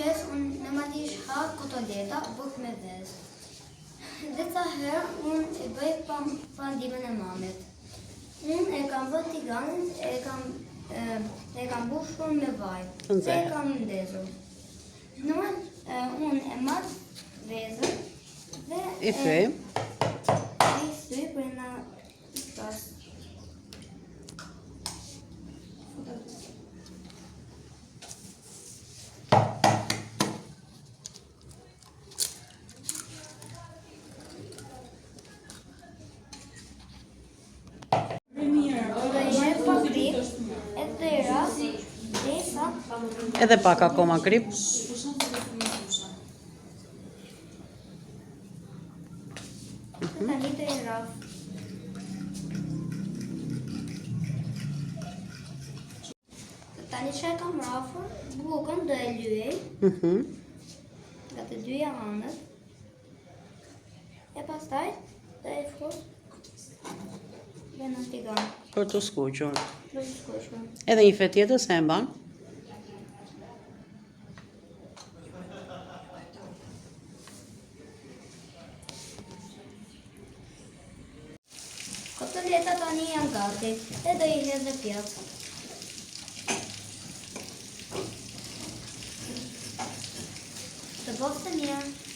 mëngjes unë në matish ha kotoleta buk me vezë. Dhe ca herë unë e bëj pa ndihmën e mamit. Unë e kam bërë tiganin, e kam bushur me vaj. Dhe e kam ndezur. Unë e marr vezën dhe I thyj. Për në pas. Edhe pak akoma krip. Tani të i raf. Tani që e kam rafur, bukën do e lyej. Nga të dyja anët. E pastaj do e fus dhe në tigan. Për të skuqur. Për të skuqur. Edhe një fet tjetër se e mban. Kotoleta tani janë gati, e do i hedh dhe pjatë. Të boftë mirë.